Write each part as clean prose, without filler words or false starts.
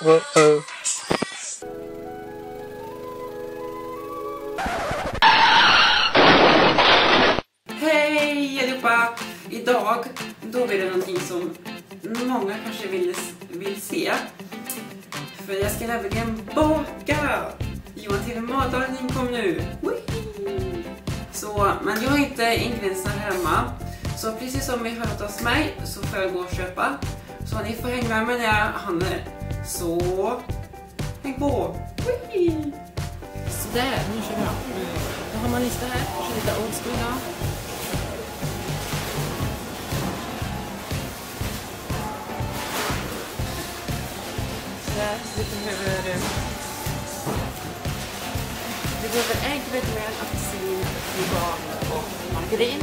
Hej allihopa! Idag då blir det någonting som många kanske vill se. För jag ska nämligen baka! Johan till matlagning kom nu! Så, men jag har inte ingredienserna hemma. Så precis som ni hört hos mig så får jag gå och köpa. Så ni får hänga med när jag handlar. Så häng på! Så där, nu kör vi. Då har man lista här. Så lite old school då. Vi behöver ägg, vetemjöl, apelsin, oregano och margarin.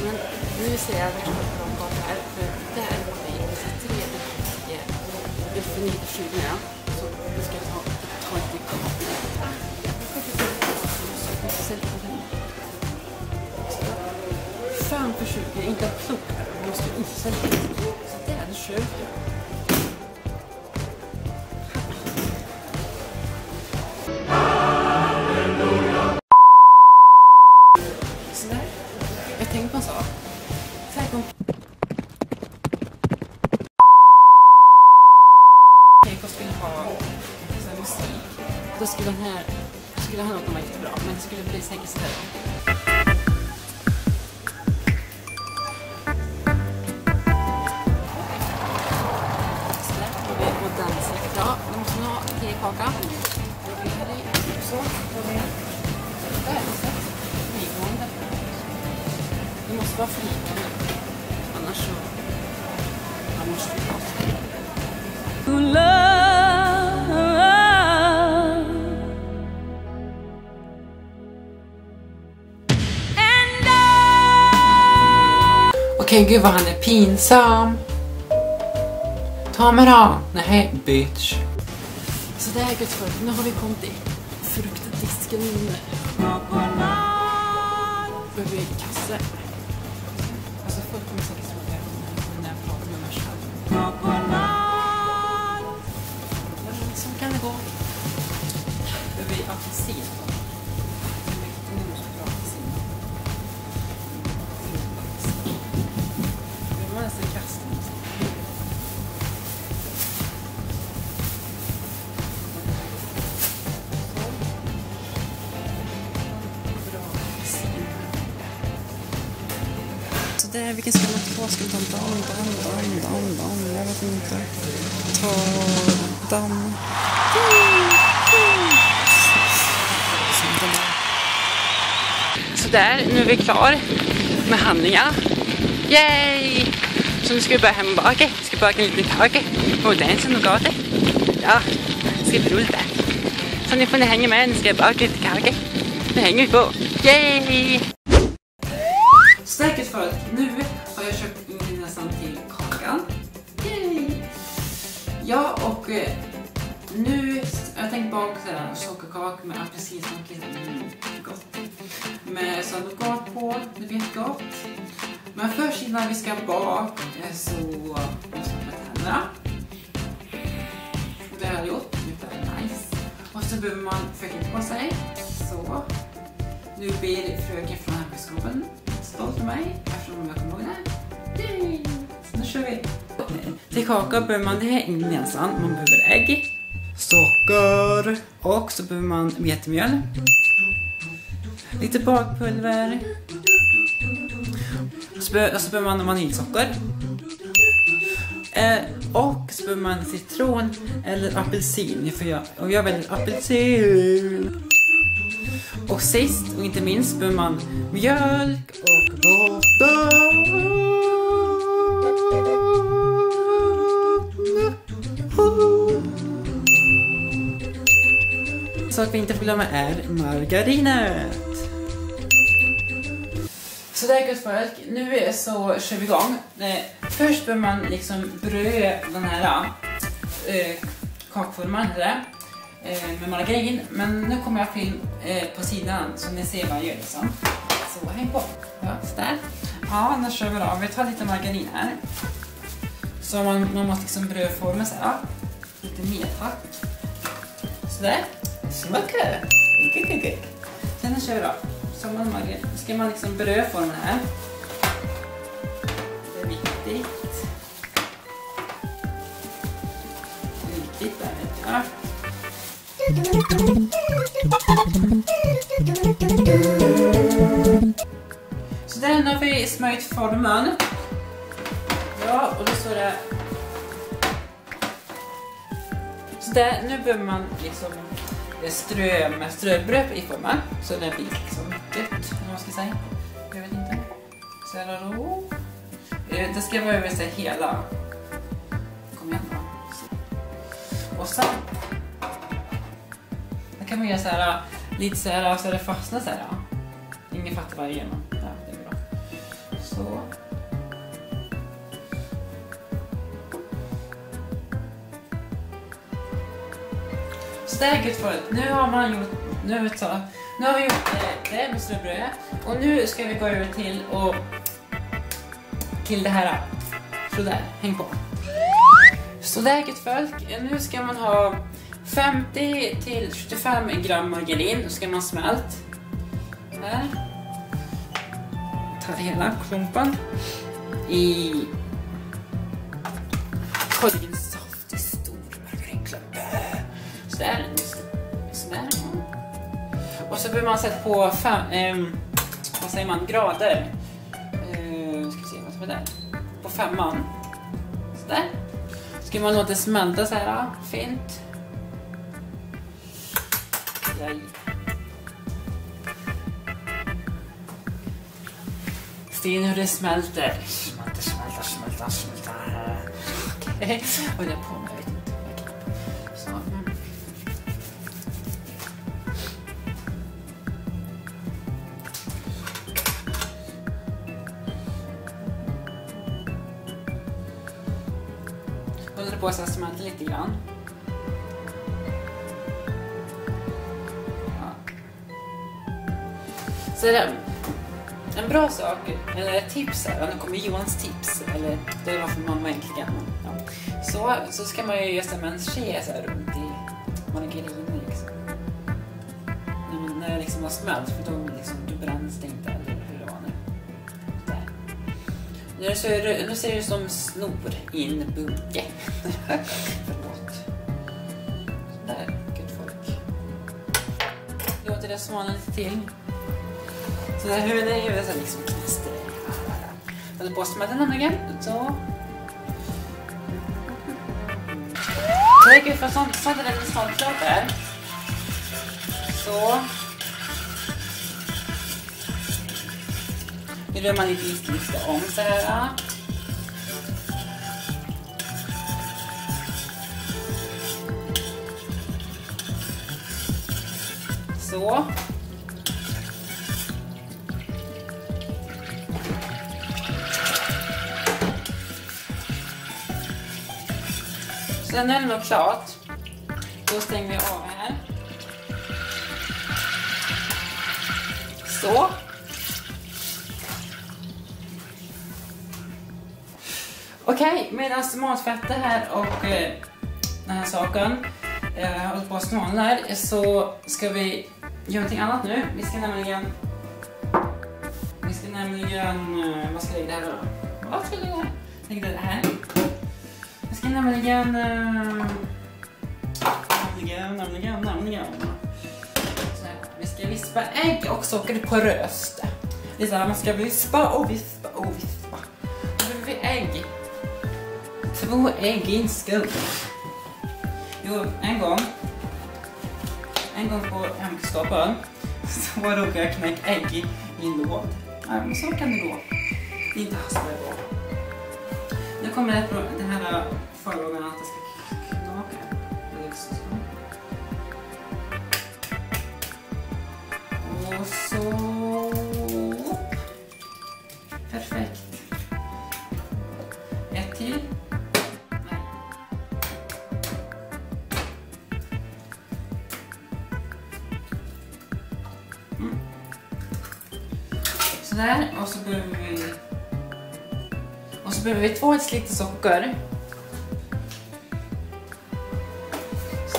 Men nu ser jag värsta bra här, för där har vi 3 för 97 nu. Så nu ska jag ta lite kaffe. Fan för 20, inte att plocka. Jag måste issa lite. Så där, det kör jag. Jag tänkte på en sak. Så här kom Keiko skulle ha så här musik. Då skulle han något som var jättebra. Men det skulle bli säkert så här. Så där får vi på dansa. Ja, vi måste ha tekaka. Så får vi där. Frigående. Det måste vara frigående. Annars så måste vi ha så. Okej, gud vad han är pinsam. Ta mig då. Nej, bitch. Så det är gött för. Nu har vi kommit till fruktdisken. Behöver vi kasse. Alltså folk kommer säkert tro det när jag pratar med mig själv. Så kan det gå. Behöver vi apelsin. Där, vilken ska man ta? Ska vi ta dam? Jag vet inte. Ta dam. Så där, nu är vi klar med handlingar. Yay! Så nu ska vi börja hem och baka. Vi ska baka en liten kaka. Och den som nougat. Ja, det ska bli roligt där. Så nu får ni hänga med. Nu ska jag baka lite kaka. Nu hänger vi på. Yay! Säkert för att nu har jag köpt in nästan till kakan. Yay! Ja, och nu jag tänkte baka sockerkaka med apelsinsmak. Gott. Med nougat på, det blir gott. Men först innan vi ska baka så måste man med tänderna. Och det har jag gjort, det är nice. Och så behöver man försöka på sig. Så. Nu blir fröken från arbetsgruppen stolt för mig eftersom jag kommer ihåg det. Yay! Så nu kör vi. Till kaka behöver man det här ingrediensen. Man behöver ägg, socker och så behöver man vetemjöl. Lite bakpulver. Och så behöver man vaniljsocker. Och så behöver man citron eller apelsin. Och jag väljer apelsin. Och sist och inte minst behöver man mjölk och vatten. Så att vi inte glömmer är margarinet. Så där gott folk, nu så kör vi igång. Först behöver man liksom bröda den här kakformen här. Med margarin, men nu kommer jag film på sidan så ni ser vad jag gör liksom. Så häng på. Ja, så där. Ja, nu kör vi då. Vi tar lite margarin här. Så man måste liksom brödforma så här. lite mer tack. Sådär. Smakar. Sen kör vi då. Ska man liksom brödformen här. Det är viktigt. Viktigt där vet jag. Så där har vi smörjt formen. Ja, och då står det. Så där, nu behöver man liksom ströbröd i formen. Så det blir liksom gött, eller vad ska jag säga. Jag vet inte. Så här då. Det ska vara över sig hela. Kom igen då. Och sen kan man göra så här lite så här så det fastnar så här. Ingen fattar vad jag gör. Ja, det är bra. Så. Så det är gött för. Nu har vi gjort det med ströbröd och nu ska vi gå över till det här. Så där, häng på. Så det är gött folk. Nu ska man ha 50 till 75 gram margarin. Nu ska man smält. Här. Ta hela klumpen i kollen saftig stor margarinklump. Så där. Sådär. Och så behöver man sätta på vad säger man, grader. Ska vi se vad som är där. På 5:an. Sådär. Ska man låta det smälta så här fint. Jaj. Se hur det smälter. Smälter. Okej. Och det är på mig. Så. Håller det på så att smälta lite grann. Så det är en bra sak, eller ett tips här, nu kommer Johans tips, eller det var för mamma egentligen. Ja. Så ska man ju göra med en ske så här runt i margarin liksom. När det liksom har smält, för då bränns det inte, eller hur det var nu. Där. Nu ser det som snor i en bunke. Förlåt. Sådär, gud folk. Låter det smalna lite till. Så där huvudet är så liksom knaster. Eller på smälta nämligen. Så. Så det är kul för sånt är det lite snart klart där. Så. Nu rör man lite om så här. Så. Så nu är det nog klart. Då stänger vi av här. Så. Okej, medan tomatfettet här och den här saken håller på att snåla här, så ska vi göra någonting annat nu. Vi ska nämligen vad ska jag lägga det här då? Vad ska jag lägga här? Lägga det här. Jag ska nämligen vi ska vispa ägg och socker på röst. Det är så här, man ska vispa och vispa och vispa. Då behöver vi ägg. 2 ägg i en skål. Jo, en gång på hemkunskapen så råkade jag knäcka ägg i en låd. Ja, men så kan det gå. Det är inte hastigt på. Nu kommer den här förlagen att det ska knaka. Och så. Perfekt. Ett till. Nej. Sådär. Och så behöver vi 2 liter socker.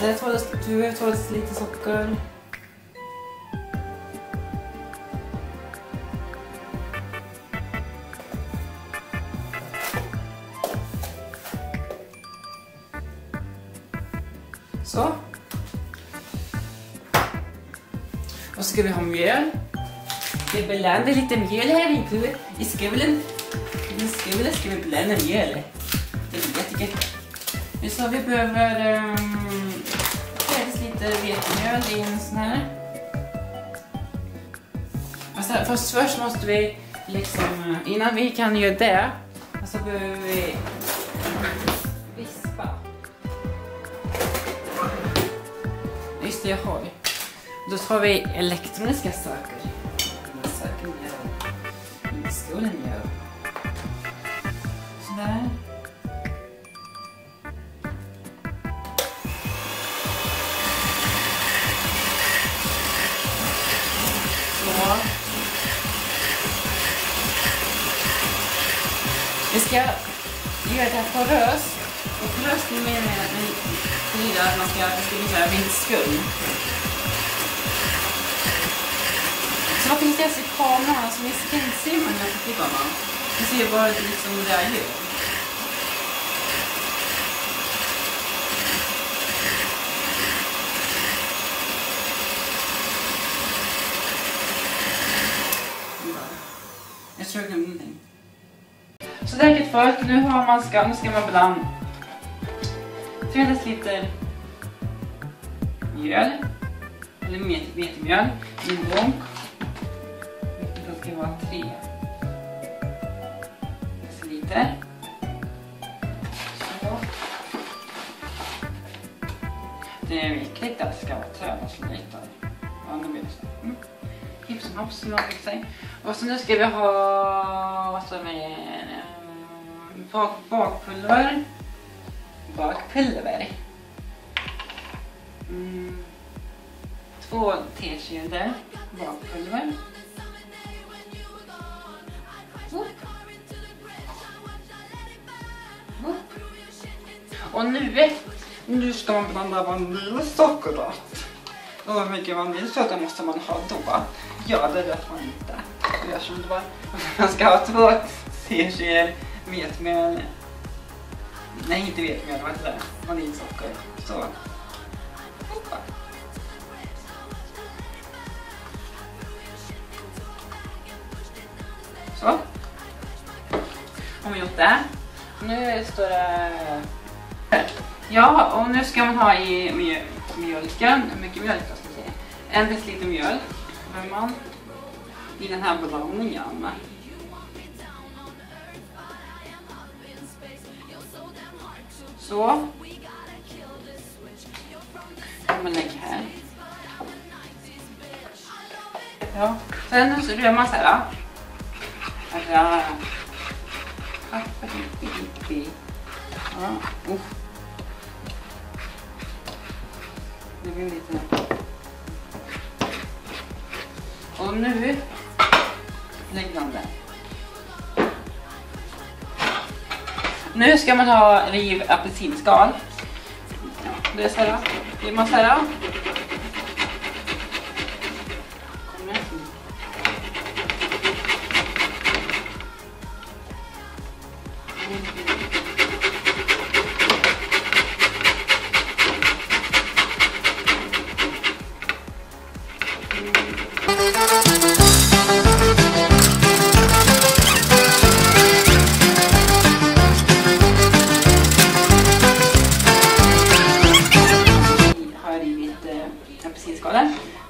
Det tåls lite socker. Så. Och så ska vi ha mjöl. Vi blandar lite mjöl här i skålen. I skålen ska vi blanda mjöl. Det är jättegott. Så vi behöver lite vetemjöl i en sån här. Först måste vi liksom, innan vi kan göra det, så behöver vi vispa. Just det, jag har. Då tar vi elektroniska saker. Saker mjöl. I skålen mjöl. Sådär. Vi ska göra det här poröst. Och poröst menar jag att man ska bli så här vindskum. Så vad finns det i kameran? Så vi ska inte se man när jag tittar man. Vi ser bara liksom det jag gör. Jag tror jag glömde någonting. Så det är enkelt förut. Nu ska man blanda 3 deciliter mjöl. Eller vetemjöl i en bonk. Det ska vara 3 deciliter. Så. Det är viktigt att det ska vara träna så lite. Ja, nu blir det så. Hipp som haps som man fick sig. Och så nu ska vi ha vad står det, bakpulver. 2 teskedar bakpulver. Och nu ska man blanda vaniljsocker då. Och hur mycket vaniljsocker måste man ha då? Ja, det vet man inte. Jag tror inte bara man ska ha 2 teskedar vetemjöl. Nej, inte vetemjöl, vad heter det? Vaniljsocker. Så. Hoppa. Så. Har vi gjort det. Nu står det... Ja, och nu ska man ha i mjölken. Hur mycket mjölk ska jag säga? 1 deciliter mjölk. Behöver man i den här blandningen. Så. Kan man lägga här. Ja. Sen så rör man så här. Ja. Det blir lite. Och nu lägger man det. Nu ska man ha riv apelsinskal. Ja, det är så här. Det är man så här.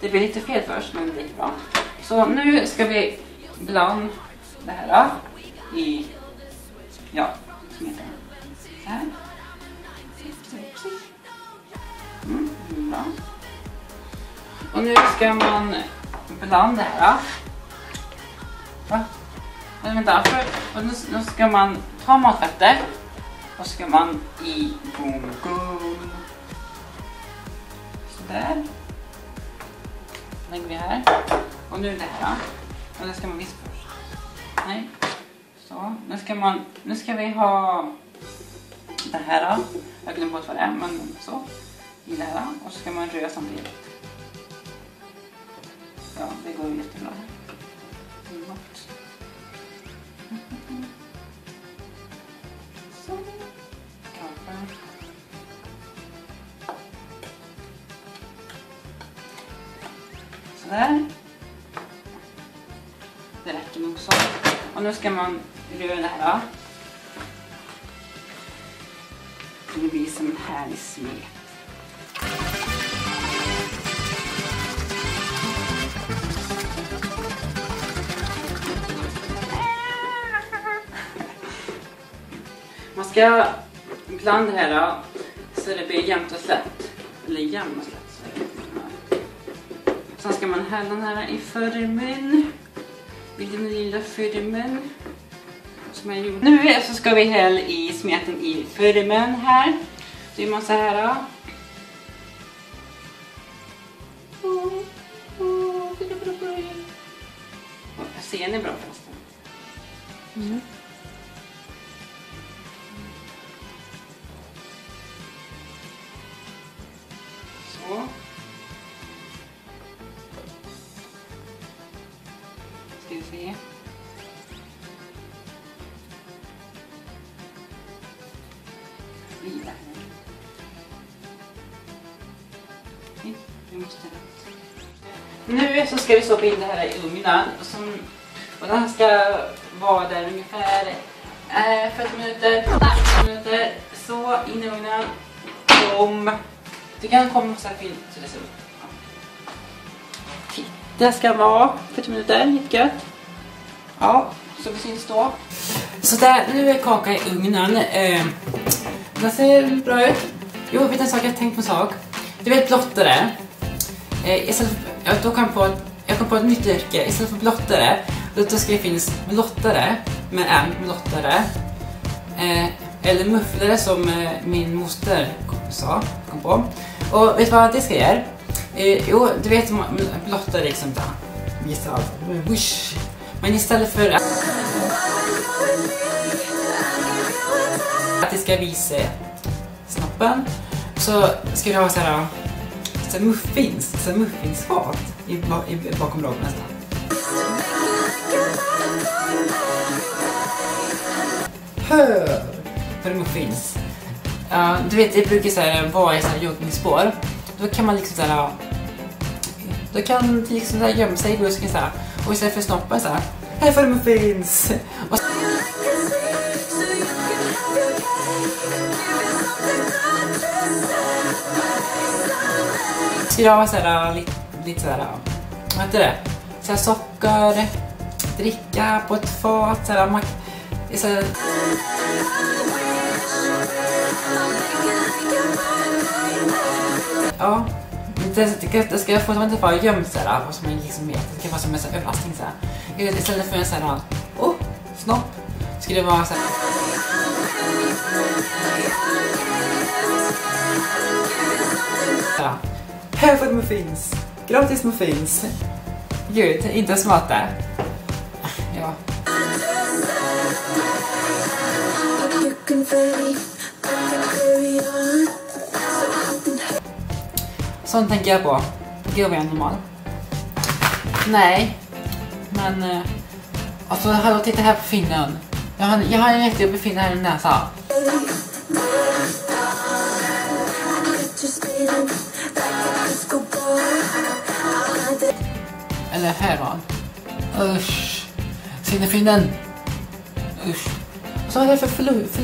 Det blir lite fel först, men det är bra. Så nu ska vi blanda det här i, ja, som heter så här. Bra. Och nu ska man blanda det här. Va? Men vänta, och nu ska man ta matfettet och ska man i bongon. Så där. Lägger vi här. Och nu det här. Och det ska man vispa först. Nej. Så. Nu ska vi ha det här. Jag glömde bort vad det är. Men så. I det här. Och så ska man röra samtidigt. Ja, det går jättebra. Så. Kaffe. Sådär. Det räcker nog så. Och nu ska man röra det här. Så det blir som en härlig smet. Man ska blanda det här så det blir jämnt och slätt. Eller jämnt och slätt. Sen ska man hälla den här i formen. I den lilla formen. Som jag gjorde. Nu så ska vi hälla i smeten i formen här. Så gör man så här. Ser ni bra förresten? Mm. Så. Ska vi se. Vidare. Vi måste. Nu så ska vi stoppa in det här i ugnen. Och den här ska vara där ungefär 40 minuter. 40 minuter. Så in i ugnen. Du kan komma så här fint så det ser ut. Det ska vara 40 minuter, jättegött. Ja, så vi syns då. Så där, nu är kakan i ugnen. Det ser bra ut. Jo, vet en sak, jag har tänkt på en sak. Du vet blottare. Jag kom på ett nytt yrke. Istället för blottare, då ska det finnas blottare med en blottare. Eller mufflare som min moster kom på. Och vet du vad det ska göra? Jo, du vet blottare liksom där. Visa allt. Men istället för att det ska visa snoppen så ska det ha så här muffinsfat bakom roggen nästan. För muffins. Du vet, det brukar så här vara i så här joggningsspår. Då kan man liksom så här, då kan det liksom där gömma sig i busken så här. Och istället för snoppen så här får du muffins. Och ska det vara så här lite så här, vad heter det? Så här socker, dricka på ett fat så här, så här. Ja, det ska få inte vara gömt så här, vad som man liksom vet. Det kan vara som en sån överraskning så här. Istället för en sån här, snopp, ska det vara så här. Här får du muffins. Gratis muffins. Gud, inte smart där. Ja. Sånt tänker jag på. Gud vad jag är normal. Nej. Men alltså, hallå, titta här på finnen. Jag har en jättejobbig finne här i näsan. Eller här var. Usch. Finnen. Usch. Så är det för förlust.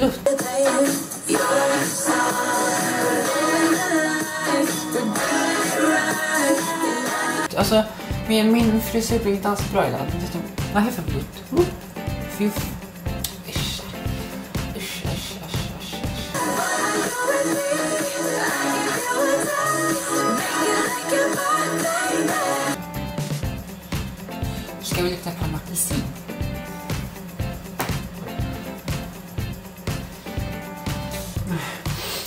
Alltså, min frisyr blir inte alls bra idag. Vad är det för blod? Fy. Usch. Ska vi lukta på en apelsin?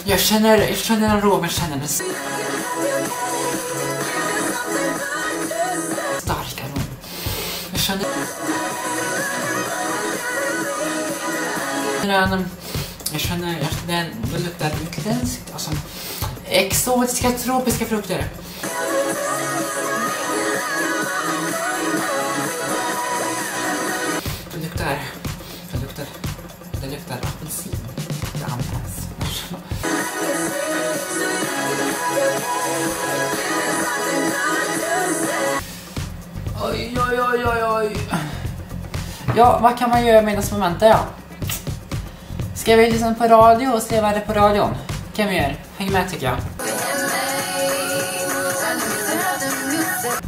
Jag känner en rå, men känner en stark arom. Jag känner det luktar utländskt. Alltså, exotiska tropiska frukter. Det luktar apelsin. Det används. Oj. Ja, vad kan man göra medan man väntar? Ja. Ska vi lyssna på radio och se vad det är på radion? Kan vi göra? Häng med tycker jag.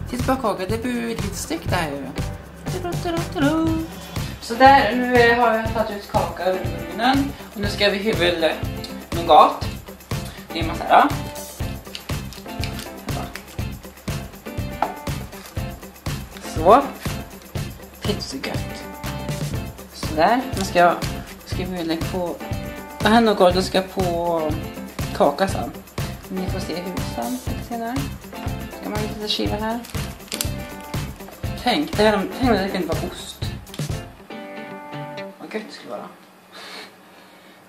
Titta på kakan, det blir lite styckt där ju. Så där, nu har jag tagit ut kaka ur ugnen. Och nu ska vi hyvel nougat. Det är massa här. Så. Pizzagött. Så där. Nu ska vi lägga på. Det här nougaten ska på kaka sen. Ni får se hur sen. Ska man lite skiva här. Tänk, det kan inte vara ost. Vad gött det skulle vara.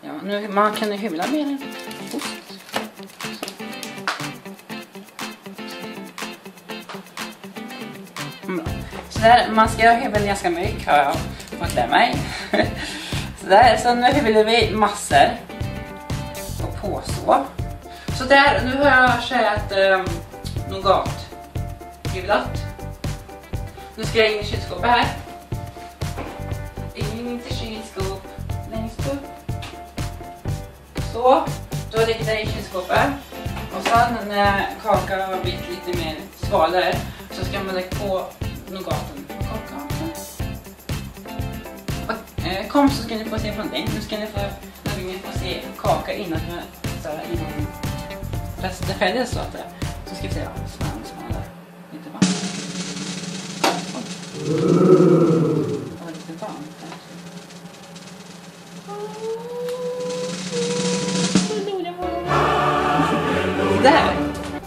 Ja, nu man kan ju hyvla mer ost. Så där, man ska hyvla ganska mycket har jag fått lära mig. Så nu hyvlar vi massor. Och på så. Så där, nu har jag skärt nougat. Hyvlat. Nu ska jag in i kylskåpet här. In till kylskåp. Längst upp. Så. Då lägger jag i kylskåpet. Och sen när kakan har blivit lite mer svalare så ska man lägga på nougaten på kakan. Kom så ska ni få se på någonting. Nu ska ni få se kaka innan resten är färdigt så att så ska vi se smäller lite varmt. Det var lite varmt här. Där!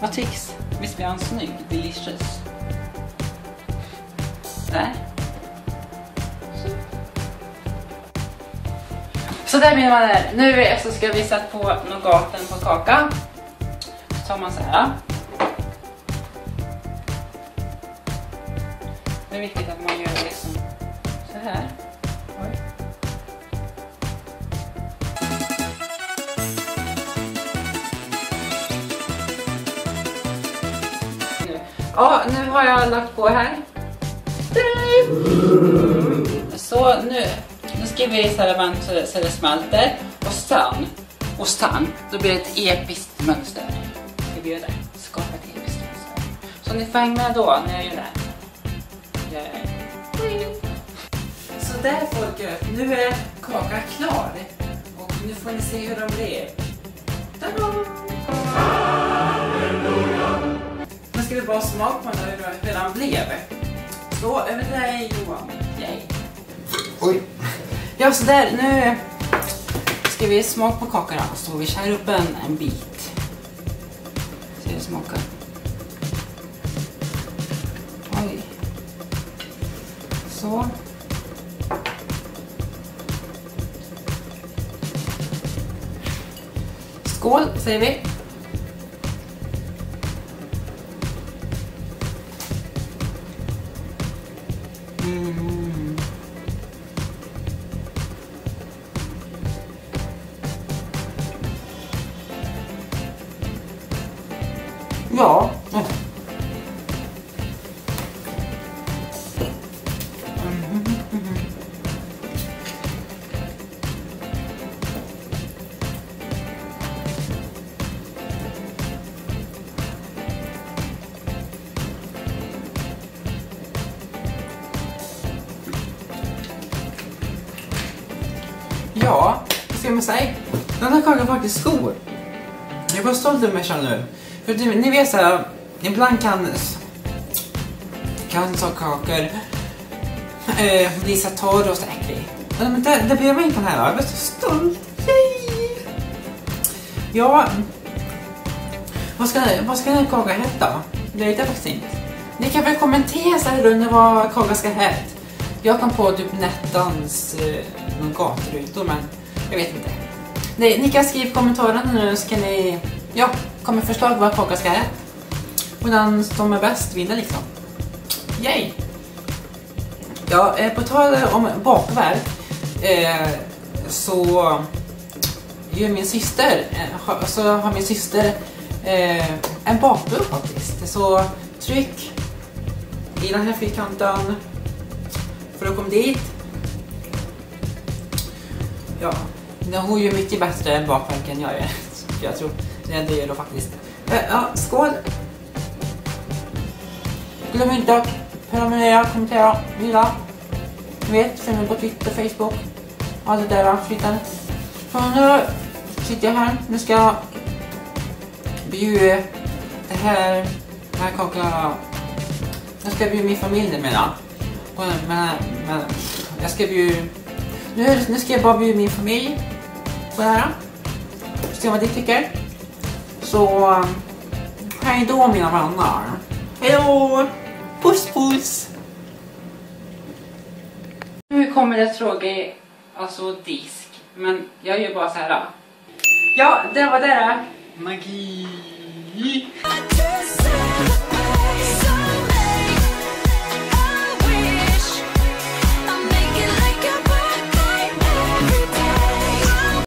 Vad tycks? Visst blir han snygg? Delicious. Där. Så där mina vänner. Nu så ska vi sätta på nougaten på kaka. Så tar man så här. Det är viktigt att man gör det som så här. Oj. Ja, nu har jag lagt på här. Så nu ska vi ställa varmt så det smälter. Och sen, då blir det ett episkt mönster. Ska vi göra det? Skapa ett episkt mönster. Så ni får hänga med då när jag gör det. Så där folket, nu är kakan klar. Och nu får ni se hur de blev. Nu ska vi bara smaka på hur den blev. Så över till dig Johan. Yay. Oj. Ja, så där, nu ska vi smaka på kakan. Så vi skär upp en bit. Så det smakar. Oj. Så. Skål, säger vi. Ja. Ja, vad ska man säga? Den här kakan är faktiskt stor. Jag är bara stolt över mig själv nu. För ni vet så här, ibland kan så kakor bli så torr och så äcklig. Men det blev inte den här. Jag är så stolt. Yay! Ja, vad ska den här kakan heta? Det vet jag faktiskt inte. Ni kan väl kommentera så här under vad kakan ska heta. Jag kan på typ Nettans nougatrutor, men jag vet inte. Ni kan skriva i kommentarerna nu så kan ni, ja, kommer förslag vad kaka ska äta. Och den som är bäst vinner liksom. Yay! Ja, på tal om bakverk så gör min syster, så har min syster en bakburk faktiskt. Så tryck i den här fyrkanten för att komma dit. Ja, hon gör mycket bättre än bakverk än jag gör. Jag tror det gör då faktiskt. Ja, skål! Glöm inte att prenumerera, kommentera, gilla. Ni vet, följ mig på Twitter, Facebook. Allt det där skiten. Så nu sitter jag här. Nu ska jag bjuda det här kakorna. Jag ska bjuda min familj med. Men jag ska bjuda... Nu ska jag bara bjuda min familj på det här. Se vad de tycker. Så hej då mina vänner. Hej då! Puss puss! Nu kommer det fråga, alltså disk. Men jag gör bara så här. Ja, det var det. Magi!